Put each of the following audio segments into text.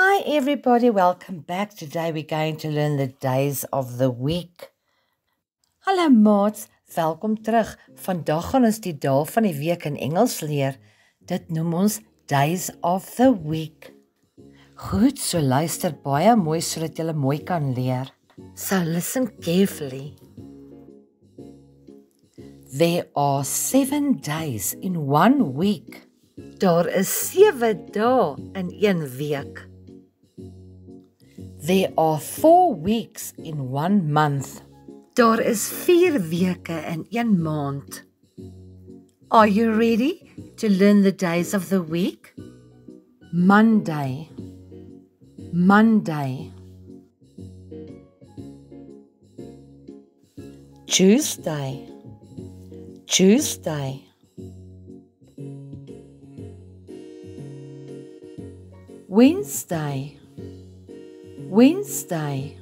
Hi everybody, welcome back. Today we're going to learn the days of the week. Hallo maats, welkom terug. Vandag gaan ons die dae van die week in Engels leer. Dit noem ons days of the week. Goed, so luister baie mooi sodat jy mooi kan leer. So listen carefully. There are 7 days in 1 week. Daar is 7 dae in 1 week. There are 4 weeks in 1 month. Daar is 4 weke in 1 maand. Are you ready to learn the days of the week? Monday, Monday. Tuesday, Tuesday. Wednesday, Wednesday.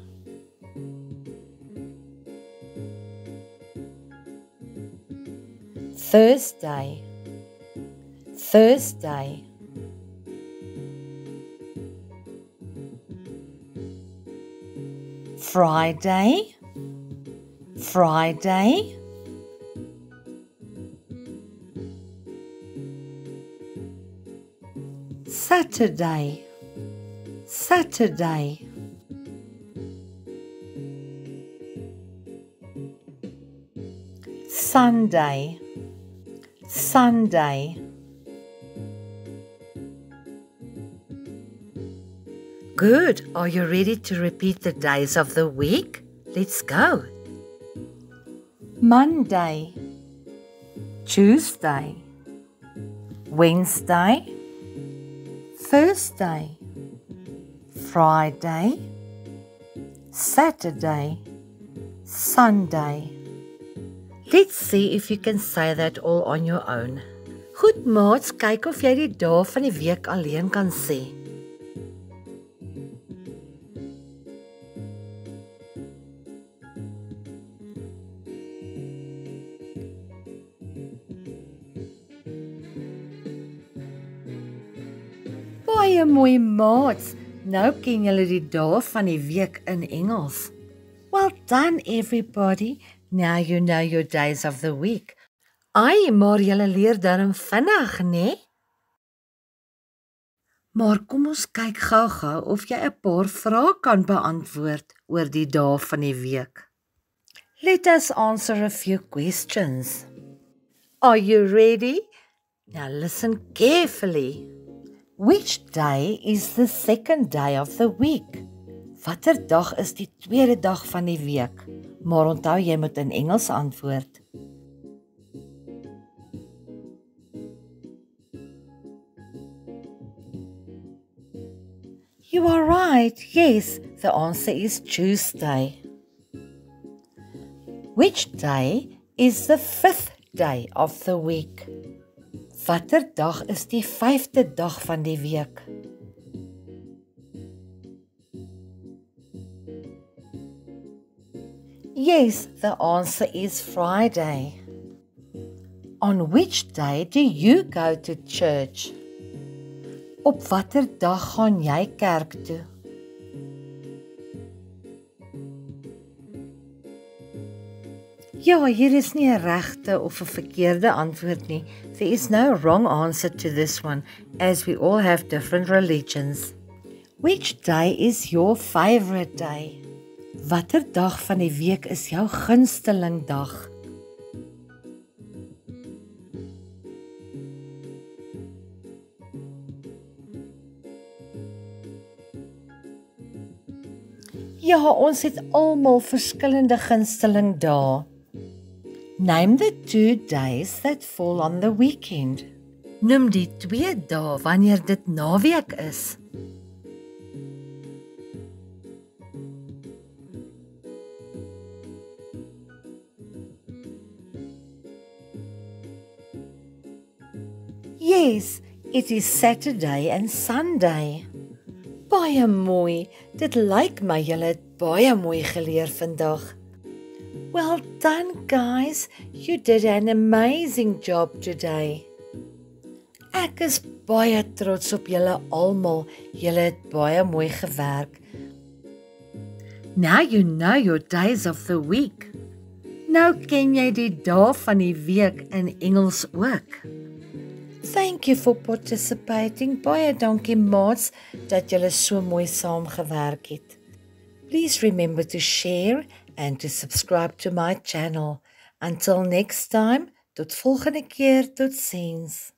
Thursday, Thursday. Friday, Friday. Saturday, Saturday. Sunday, Sunday. Good. Are you ready to repeat the days of the week? Let's go. Monday, Tuesday, Wednesday, Thursday, Friday, Saturday, Sunday. Let's see if you can say that all on your own. Goed maats, kyk of jy die dae van die week alleen kan sê. Baie mooi maats, nou ken julle die dae van die week in Engels. Well done everybody. Now you know your days of the week. Ai, maar julle leer darm vinnig, né? Maar kom ons kyk gou-gou of jy 'n paar vrae kan beantwoord oor die dae van die week. Let us answer a few questions. Are you ready? Now listen carefully. Which day is the second day of the week? Watter dag is die tweede dag van die week? Maar onthou jy moet in Engels antwoord. You are right. Yes, the answer is Tuesday. Which day is the 5th day of the week? Watter dag is die 5de dag van die week? Yes, the answer is Friday. On which day do you go to church? Op watter dag gaan jy kerk toe? Ja, hier is nie 'n regte of 'n verkeerde antwoord nie. There is no wrong answer to this one, as we all have different religions. Which day is your favorite day? Watter dag van die week is jou gunsteling dag? Ja, ons het almal verskillende gunsteling dae. Name the 2 days that fall on the weekend. Noem die 2 dae wanneer dit naweek is. Yes, it is Saturday and Sunday. Baie mooi. Dit lyk my julle het baie mooi geleer vandag. Well done, guys. You did an amazing job today. Ek is baie trots op julle almal. Julle het baie mooi gewerk. Now you know your days of the week. Nou ken jy die dae van die week in Engels ook. Thank you for participating. Baie dankie maats dat julle so mooi saamgewerk het. Please remember to share and to subscribe to my channel. Until next time, tot volgende keer, tot ziens.